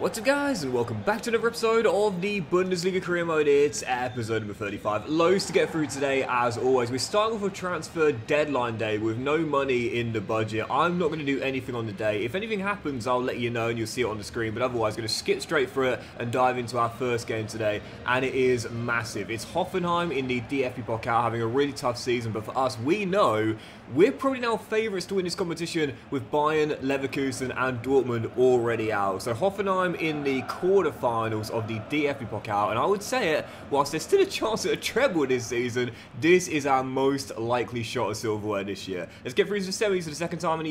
What's up guys, and welcome back to another episode of the Bundesliga career mode. It's episode number 35. Loads to get through today as always. We're starting off with transfer deadline day with no money in the budget. I'm not going to do anything on the day. If anything happens, I'll let you know and you'll see it on the screen, but otherwise going to skip straight through it and dive into our first game today, and it is massive. It's Hoffenheim in the DFB Pokal having a really tough season, but for us, we know we're probably now favourites to win this competition with Bayern, Leverkusen and Dortmund already out. So Hoffenheim in the quarterfinals of the DFB Pokal, and I would say it, whilst there's still a chance at a treble this season, this is our most likely shot at silverware this year. Let's get through to the semis for the second time in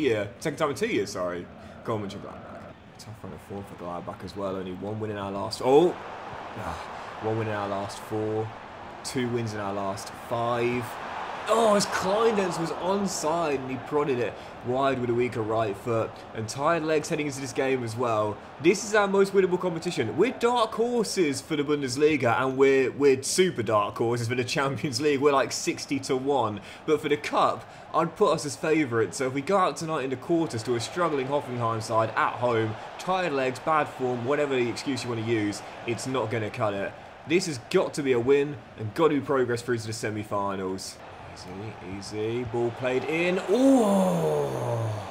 2 years, sorry. Go on, Gladbach. Tough run of form for Gladbach as well, only one win in our last, one win in our last 4, 2 wins in our last 5. Oh, as Kleindenz was onside and he prodded it wide with a weaker right foot. And tired legs heading into this game as well. This is our most winnable competition. We're dark horses for the Bundesliga and we're super dark horses for the Champions League. We're like 60-1. But for the Cup, I'd put us as favourites. So if we go out tonight in the quarters to a struggling Hoffenheim side at home, tired legs, bad form, whatever the excuse you want to use, it's not going to cut it. This has got to be a win and got to be progress through to the semi-finals. Easy, ball played in. Oh!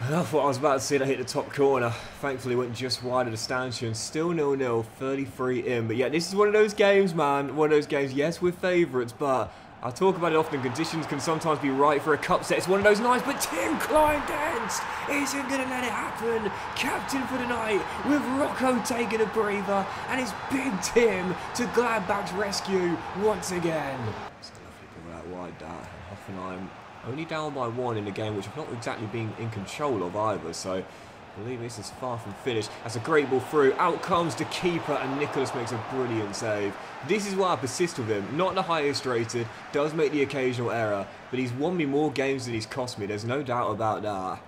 I thought I was about to see that hit the top corner. Thankfully went just wide of the stanchion. Still 0-0, 33 in. But yeah, this is one of those games, man. One of those games, yes, we're favourites, but I talk about it often. Conditions can sometimes be right for a cup set. It's one of those nights, but Tim Kleindenz isn't going to let it happen. Captain for the night, with Rocco taking a breather, and it's Big Tim to Gladbach's rescue once again. It's a lovely ball out wide, that. Hoffenheim only down by 1 in the game, which I've not exactly been in control of either, so I believe this is far from finished. That's a great ball through. Out comes the keeper, and Nicholas makes a brilliant save. This is why I persist with him. Not the highest rated, does make the occasional error, but he's won me more games than he's cost me. There's no doubt about that.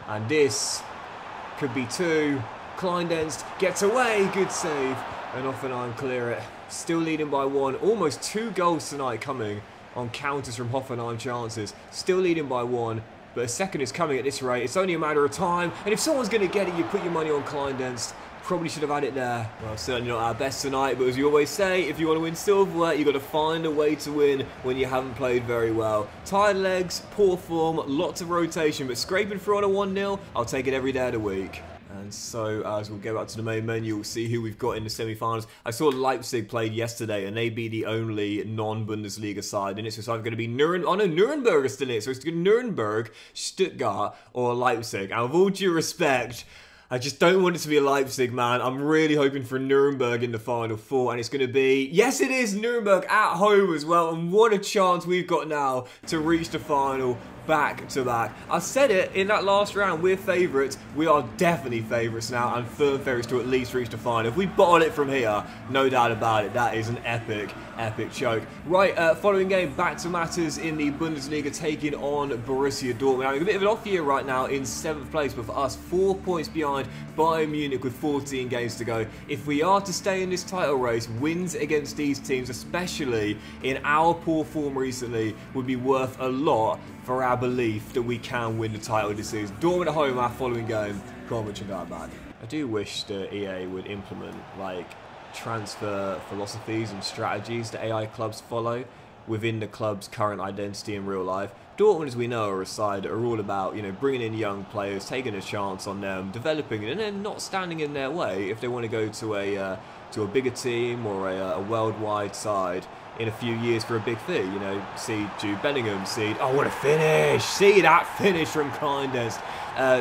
And this could be 2. Kleindenz gets away. Good save. And Hoffenheim clear it. Still leading by 1. Almost 2 goals tonight coming on counters from Hoffenheim chances. Still leading by 1. But a second is coming at this rate. It's only a matter of time. And if someone's going to get it, you put your money on Kleindenz. Probably should have had it there. Well, certainly not our best tonight. But as you always say, if you want to win silverware, you've got to find a way to win when you haven't played very well. Tired legs, poor form, lots of rotation. But scraping through on a 1-0, I'll take it every day of the week. And so, as we'll go back to the main menu, we'll see who we've got in the semi-finals. I saw Leipzig played yesterday, and they'd be the only non-Bundesliga side in it. So it's either going to be Nuremberg is still in it. So it's going to be Nuremberg, Stuttgart, or Leipzig. And with all due respect, I just don't want it to be a Leipzig, man. I'm really hoping for Nuremberg in the Final 4, and it's going to be, yes it is, Nuremberg at home as well, and what a chance we've got now to reach the final back to back. I said it in that last round, we're favourites. We are definitely favourites now, and firm favourites to at least reach the final. If we bottle it from here, no doubt about it, that is an epic choke. Right, following game, back to matters in the Bundesliga, taking on Borussia Dortmund. Having a bit of an off year right now in 7th place, but for us, 4 points behind Bayern Munich with 14 games to go. If we are to stay in this title race, wins against these teams, especially in our poor form recently, would be worth a lot for our belief that we can win the title this season. Dortmund at home, our following game, Gladbach. I do wish that EA would implement like transfer philosophies and strategies that AI clubs follow within the club's current identity in real life. Dortmund, as we know, are a side that are all about, bringing in young players, taking a chance on them, developing it, and then not standing in their way if they want to go to a bigger team or a worldwide side in a few years for a big fee. See Jude Bellingham, oh, what a finish! See that finish from Kleindenz.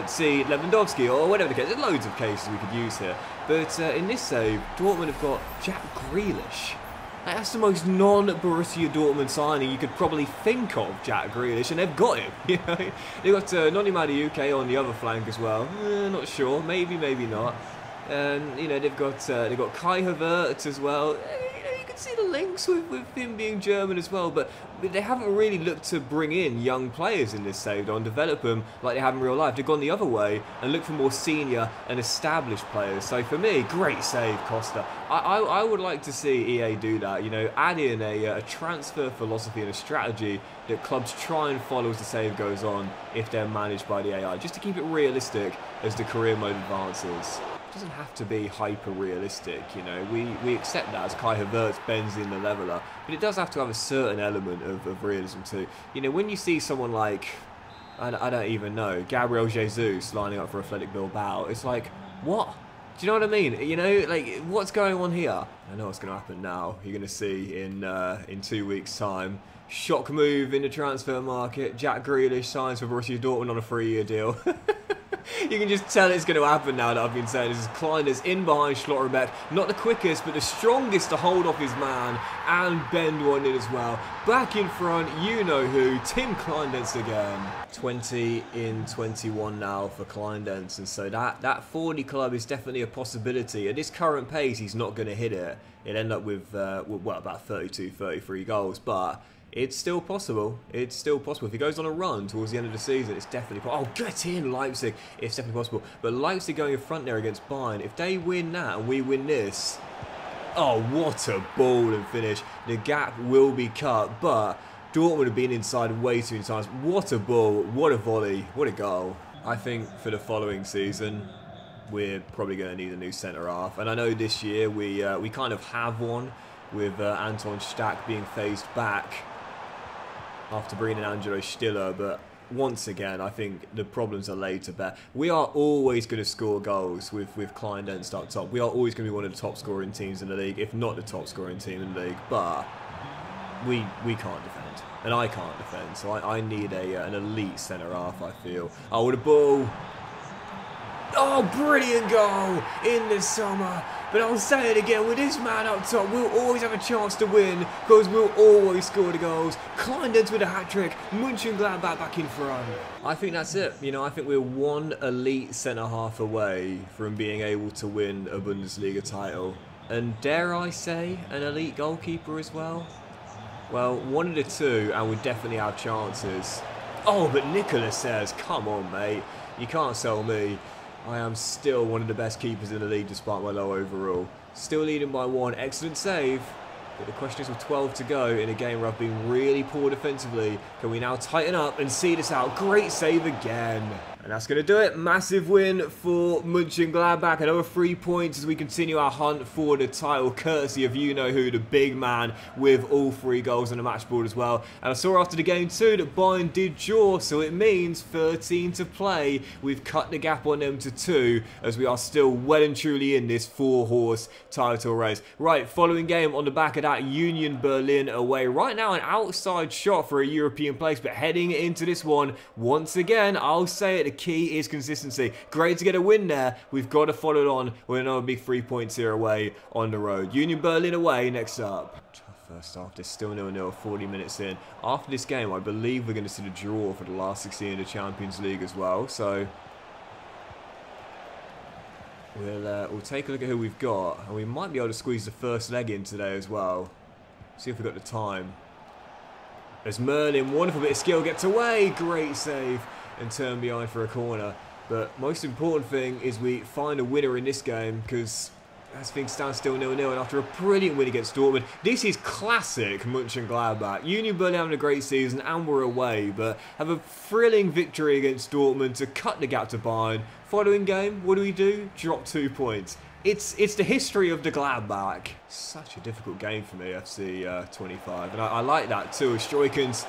See Lewandowski, or whatever the case. There's loads of cases we could use here. But in this save, Dortmund have got Jack Grealish. That's the most non-Borussia Dortmund signing you could probably think of, Jack Grealish, and they've got him. They've got Noni Madueke on the other flank as well. Not sure, maybe not. And they've got Kai Havertz as well. can see the links with him being German as well, but they haven't really looked to bring in young players in this save and develop them like they have in real life. They've gone the other way and looked for more senior and established players. So for me, great save, Costa. I would like to see EA do that, you know, add in a transfer philosophy and a strategy that clubs try and follow as the save goes on if they're managed by the AI, just to keep it realistic as the career mode advances. It doesn't have to be hyper realistic, you know, we accept that as Kai Havertz bends in the leveller, but it does have to have a certain element of realism too. You know, when you see someone like, I don't even know, Gabriel Jesus lining up for Athletic Bilbao, it's like, what? Do you know what I mean? You know, like, what's going on here? I know what's going to happen now. You're going to see in 2 weeks' time. Shock move in the transfer market. Jack Grealish signs for Borussia Dortmund on a 3-year deal. You can just tell it's going to happen now that I've been saying this. Is Kleiners in behind Schlotterbeck. Not the quickest, but the strongest to hold off his man and bend one in as well. Back in front, you know who, Tim Kleiners again. 20 in 21 now for Kleiners, and so that 40 club is definitely a possibility. At this current pace, he's not going to hit it. He'll end up with, well, about 32, 33 goals, but it's still possible. It's still possible. If he goes on a run towards the end of the season, it's definitely possible. Oh, get in, Leipzig. It's definitely possible. But Leipzig going in front there against Bayern, if they win that and we win this, oh, what a ball and finish. The gap will be cut, but Dortmund have been inside way too many times. What a ball, what a volley, what a goal. I think for the following season, we're probably going to need a new centre-half. And I know this year we kind of have one with Anton Stack being phased back after bringing in Angelo Stiller, but once again, I think the problems are laid to bear. We are always going to score goals with Kleindenst up top. We are always going to be one of the top scoring teams in the league, if not the top scoring team in the league, but we can't defend, and I can't defend, so I need an elite centre-half, I feel. Oh, what a ball! Oh, brilliant goal in the summer. But I'll say it again, with this man up top, we'll always have a chance to win because we'll always score the goals. Kleindenst with a hat-trick, Mönchengladbach back in front. I think that's it. You know, I think we're one elite centre-half away from being able to win a Bundesliga title. And dare I say, an elite goalkeeper as well? Well, one of the two, and we definitely have chances. Oh, but Nicholas says, come on, mate. You can't sell me. I am still one of the best keepers in the league despite my low overall. Still leading by 1. Excellent save. But the question is with 12 to go in a game where I've been really poor defensively. Can we now tighten up and see this out? Great save again. And that's going to do it. Massive win for Mönchengladbach. Another 3 points as we continue our hunt for the title, courtesy of you-know-who, the big man, with all 3 goals on the match board as well. And I saw after the game too that Bayern did draw, so it means 13 to play. We've cut the gap on them to 2, as we are still well and truly in this 4-horse title race. Right, following game on the back of that, Union Berlin away. Right now, an outside shot for a European place, but heading into this one, once again, I'll say it, the key is consistency. Great to get a win there. We've got to follow it on with another big 3 points here away on the road. Union Berlin away next up. First half, there's still 0-0, 40 minutes in. After this game, I believe we're going to see the draw for the last 16 in the Champions League as well. So we'll take a look at who we've got, and we might be able to squeeze the first leg in today as well. See if we've got the time. As Merlin, wonderful bit of skill, gets away. Great save. And turn behind for a corner. But most important thing is we find a winner in this game, because as things stand still 0-0, and after a brilliant win against Dortmund, this is classic Mönchengladbach. Union Berlin having a great season and we're away, but have a thrilling victory against Dortmund to cut the gap to Bayern. Following game, what do? Drop 2 points. It's the history of the Gladbach. Such a difficult game for me, FC 25, and I like that too. Stroikens,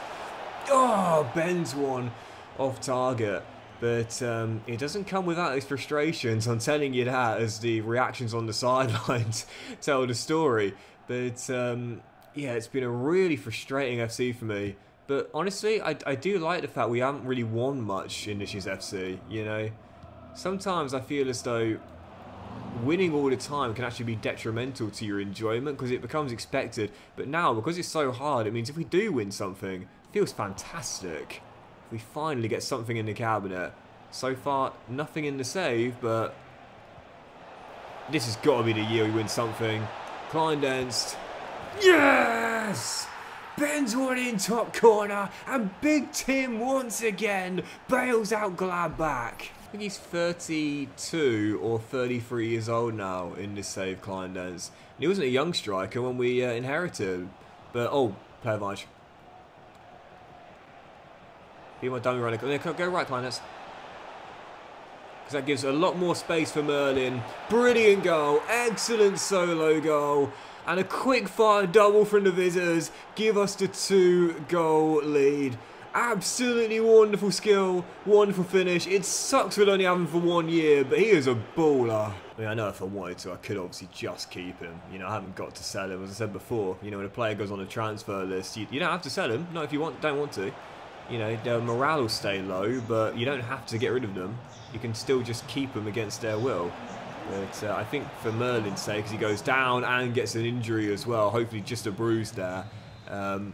bends one off target, but it doesn't come without its frustrations. I'm telling you that, as the reactions on the sidelines tell the story. But yeah, it's been a really frustrating FC for me. But honestly, I do like the fact we haven't really won much in this year's FC. You know, sometimes I feel as though winning all the time can actually be detrimental to your enjoyment because it becomes expected. But now, because it's so hard, it means if we do win something, it feels fantastic. We finally get something in the cabinet. So far, nothing in the save, but this has got to be the year we win something. Kleindenst, Yes! Ben's one in top corner, and Big Tim once again bails out Gladbach. I think he's 32 or 33 years old now in this save, Kleindenz. He wasn't a young striker when we inherited, but oh, player advantage. Be my dummy runner. Go right, Kleindenz. Because that gives a lot more space for Merlin. Brilliant goal, excellent solo goal. And a quick fire double from the visitors give us the 2-goal lead. Absolutely wonderful skill, wonderful finish. It sucks we'll only have him for 1 year, but he is a baller. I mean, I know if I wanted to, I could obviously just keep him. You know, I haven't got to sell him. As I said before, you know, when a player goes on a transfer list, you don't have to sell him. Not if you don't want to. You know, their morale will stay low, but you don't have to get rid of them. You can still just keep them against their will. But I think for Merlin's sake, because he goes down and gets an injury as well, hopefully just a bruise there.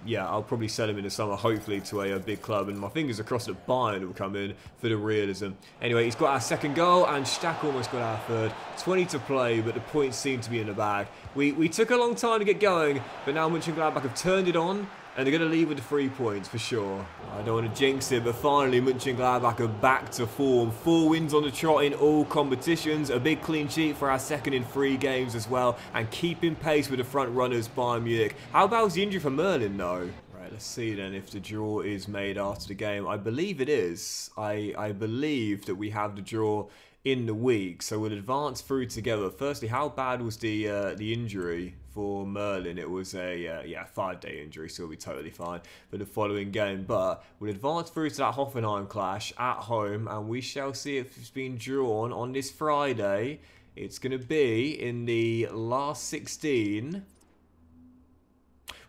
Yeah, I'll probably sell him in the summer, hopefully to a big club. And my fingers are crossed that Bayern will come in for the realism. Anyway, he's got our second goal, and Stack almost got our third. 20 to play, but the points seem to be in the bag. We took a long time to get going, but now Mönchengladbach have turned it on. And they're going to leave with the 3 points for sure. I don't want to jinx it, but finally Mönchengladbach are back to form. 4 wins on the trot in all competitions. A big clean sheet for our second in 3 games as well. And keeping pace with the front runners, Bayern Munich. How about the injury for Merlin though? Right, let's see then if the draw is made after the game. I believe it is. I believe that we have the draw in the week. So we'll advance through together. Firstly, how bad was the injury for Merlin? It was a 5-day injury, so we'll be totally fine for the following game. But we'll advance through to that Hoffenheim clash at home, and we shall see if it's been drawn on this Friday. It's going to be in the last 16.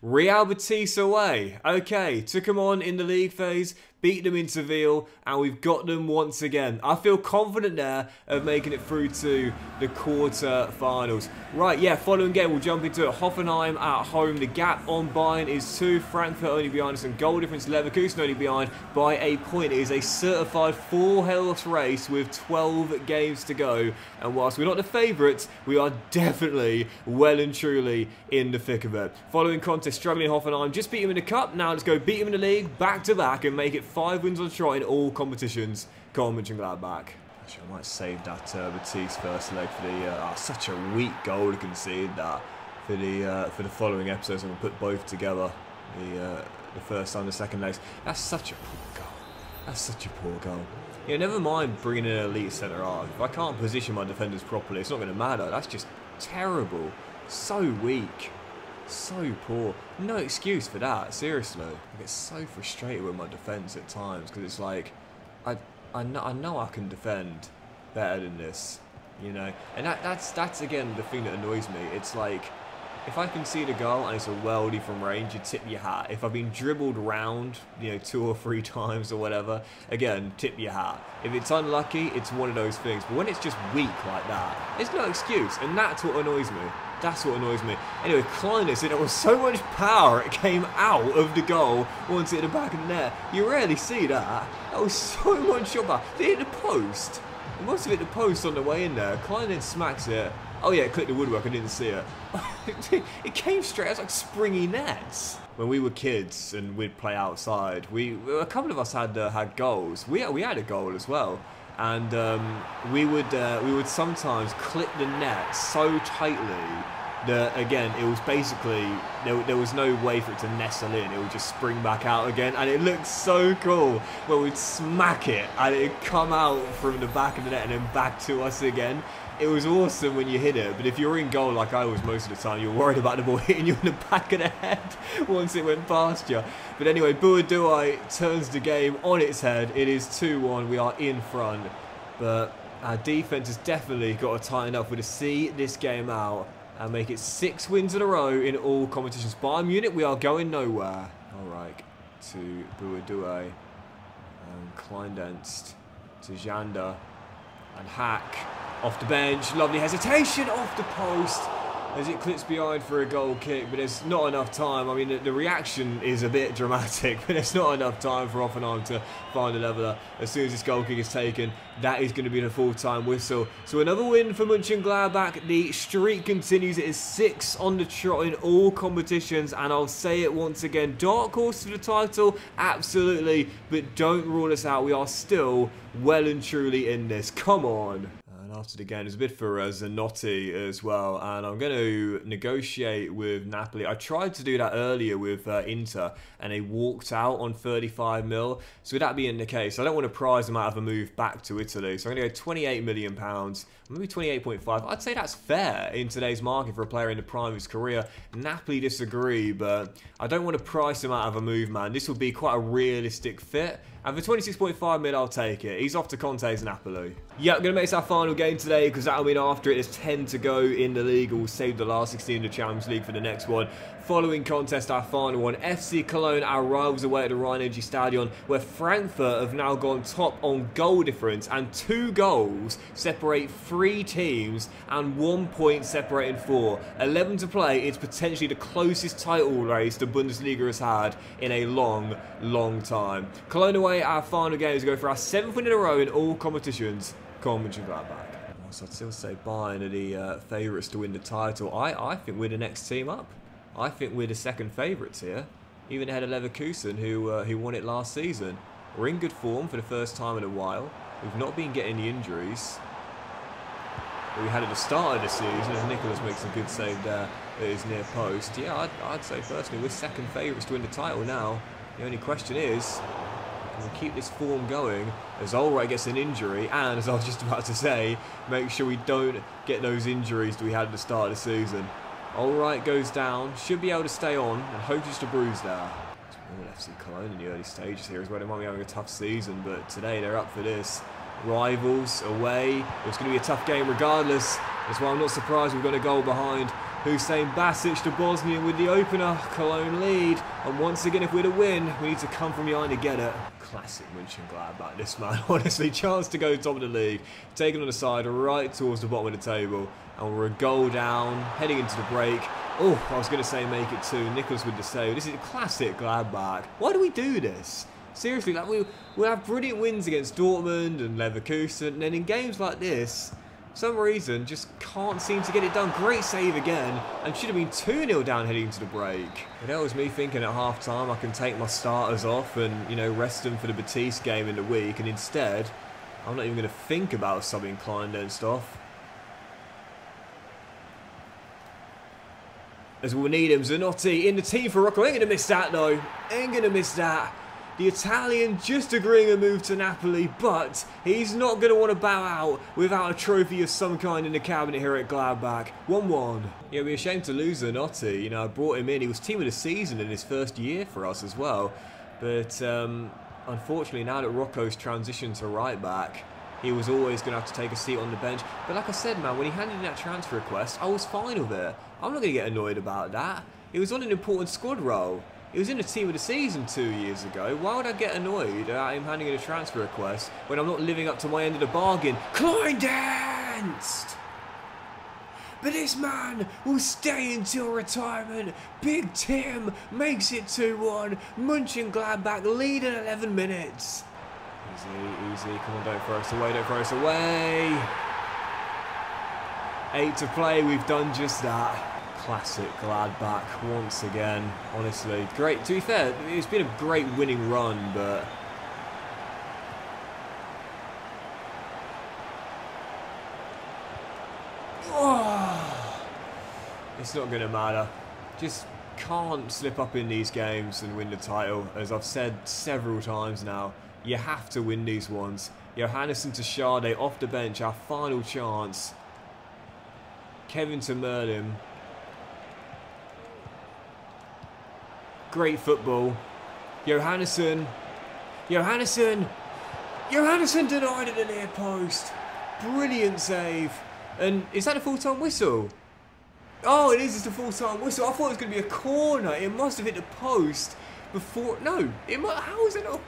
Real Betis away. Okay, took them on in the league phase, beat them in Seville, and we've got them once again. I feel confident there of making it through to the quarter-finals. Right, yeah, following game, we'll jump into it. Hoffenheim at home. The gap on Bayern is 2. Frankfurt only behind us, and goal difference Leverkusen only behind by a point. It is a certified 4-horse race with 12 games to go. And whilst we're not the favourites, we are definitely well and truly in the thick of it. Following contest, struggling Hoffenheim. Just beat him in the cup. Now let's go beat him in the league, back-to-back, and make it 5 wins on the trot in all competitions. Go on, Mönchengladbach. Actually, I might save that Betis first leg for the such a weak goal to concede that for the following episodes. I'm gonna put both together, the first and the second legs. That's such a poor goal. That's such a poor goal. Yeah, never mind bringing in an elite centre half. If I can't position my defenders properly, it's not going to matter. That's just terrible. So weak. So poor. No excuse for that, seriously. I get so frustrated with my defence at times because it's like, I know I can defend better than this, you know. And that's again the thing that annoys me. It's like, if I concede a goal and it's a worldie from range, you tip your hat. If I've been dribbled round, you know, 2 or 3 times or whatever, again, tip your hat. If it's unlucky, it's one of those things. But when it's just weak like that, there's no excuse. And that's what annoys me. That's what annoys me. Anyway, Kleindenz, it was so much power, it came out of the goal once it hit the back of the net. You rarely see that. That was so much shot power. Did it hit the post? It must have hit the post on the way in there. Kleindenz smacks it. Oh yeah, it clicked the woodwork, I didn't see it. It came straight, it was like springy nets. When we were kids and we'd play outside, a couple of us had goals. We had a goal as well. And we would sometimes clip the net so tightly that, again, it was basically, there was no way for it to nestle in. It would just spring back out again, and it looked so cool when we'd smack it and it'd come out from the back of the net and then back to us again. It was awesome when you hit it, but if you're in goal like I was most of the time, you're worried about the ball hitting you in the back of the head once it went past you. But anyway, Buaduai turns the game on its head. It is 2-1. We are in front, but our defense has definitely got to tighten up. We're to see this game out and make it 6 wins in a row in all competitions. Bayern Munich, we are going nowhere. All right, to Buaduai, and Kleindenz to Jander, and Hack. Off the bench, lovely hesitation, off the post. as it clips behind for a goal kick, but there's not enough time. I mean, the reaction is a bit dramatic, but there's not enough time for Hoffenheim to find a leveller. As soon as this goal kick is taken, that is going to be the full-time whistle. So another win for Mönchengladbach. The streak continues. It is 6 on the trot in all competitions, and I'll say it once again, dark horse for the title, absolutely, but don't rule us out. We are still well and truly in this. Come on. After the game, there's a bid for Zanotti as well, and I'm going to negotiate with Napoli. I tried to do that earlier with Inter, and they walked out on 35 mil. So with that being the case, I don't want to prize them out of a move back to Italy. So I'm going to go £28 million, maybe 28.5. I'd say that's fair in today's market for a player in the prime of his career. Napoli disagree, but I don't want to price him out of a move, man. This will be quite a realistic fit. And for 26.5 mil, I'll take it. He's off to Conte's Napoli. Yeah, I'm going to make this our final game today, because that'll mean after it, there's 10 to go in the league. We'll save the last 16 in the Champions League for the next one. Following contest, our final one, FC Cologne, our rivals away at the Rhein Energy Stadion, where Frankfurt have now gone top on goal difference, and 2 goals separate 3 teams, and 1 point separating 4. 11 to play. It's potentially the closest title race the Bundesliga has had in a long, long time. Cologne away, our final game is go for our 7th win in a row in all competitions. Come on, Gladbach. So I'd still say Bayern are the favourites to win the title. I think we're the next team up. I think we're the second favourites here, even ahead of Leverkusen, who won it last season. We're in good form for the first time in a while. We've not been getting the injuries that we had at the start of the season, as Nicholas makes a good save there at his near post. Yeah, I'd say personally we're second favourites to win the title now. The only question is, can we keep this form going as Ulreich gets an injury, and as I was just about to say, make sure we don't get those injuries that we had at the start of the season. Ulreich goes down, should be able to stay on, and hope just a bruise there. It's more FC Cologne in the early stages here as well. They might be having a tough season, but today they're up for this. Rivals away. It's going to be a tough game regardless. That's why I'm not surprised we've got a goal behind. Hussein Basic, the Bosnian, with the opener. Cologne lead. And once again, if we're to win, we need to come from behind to get it. Classic Mönchengladbach, this man. Honestly, chance to go top of the league. Taken on the side, right towards the bottom of the table. And we're a goal down, heading into the break. Oh, I was going to say make it 2. Nicholas with the save. This is a classic Gladbach. Why do we do this? Seriously, like we'll have brilliant wins against Dortmund and Leverkusen, and then in games like this, for some reason, just can't seem to get it done. Great save again, and should have been 2-0 down heading into the break. But that was me thinking at half-time I can take my starters off and, you know, rest them for the Betis game in the week, and instead, I'm not even going to think about subbing Kleindienst off. As we'll need him, Zanotti in the team for Rocco. Ain't going to miss that, though. Ain't going to miss that. The Italian just agreeing a move to Napoli, but he's not going to want to bow out without a trophy of some kind in the cabinet here at Gladbach. 1-1. Yeah, we're ashamed to lose Zanotti. You know, I brought him in. He was team of the season in his first year for us as well. But unfortunately, now that Rocco's transitioned to right back, he was always going to have to take a seat on the bench. But like I said, man, when he handed in that transfer request, I was fine with it. I'm not going to get annoyed about that. He was on an important squad role. He was in the team of the season 2 years ago. Why would I get annoyed at him handing in a transfer request when I'm not living up to my end of the bargain? Kleindienst! But this man will stay until retirement. Big Tim makes it 2-1. Mönchengladbach lead in 11 minutes. Easy, easy. Come on, don't throw us away, don't throw us away. 8 to play, we've done just that. Classic Gladbach once again, honestly. Great, to be fair, it's been a great winning run, but... Oh, it's not going to matter. Just can't slip up in these games and win the title. As I've said several times now, you have to win these ones. Johannesson to Schade off the bench, our final chance. Kevin to Merlin. Great football. Johannesson. Johannesson. Johannesson denied at the near post. Brilliant save. And is that a full-time whistle? Oh, it is just a full-time whistle. I thought it was going to be a corner. It must have hit the post before. No, it might. How is it not?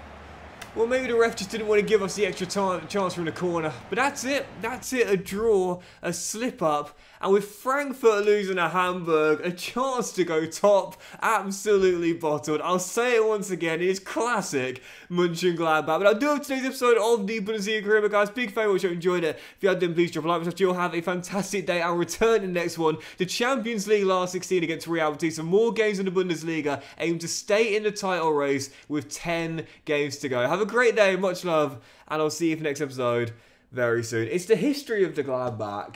Well, maybe the ref just didn't want to give us the extra chance from the corner. But that's it. That's it. A draw, a slip-up. And with Frankfurt losing to Hamburg, a chance to go top, absolutely bottled. I'll say it once again, it is classic Gladbach. But I'll do it today's episode of the Bundesliga career, guys. Big fan, which I enjoyed it. If you have done, please drop a like. You'll have a fantastic day. I'll return in the next one. The Champions League last 16 against Real Madrid. Some more games in the Bundesliga. Aim to stay in the title race with 10 games to go. Have a great day. Much love. And I'll see you for the next episode very soon. It's the history of the Gladbach.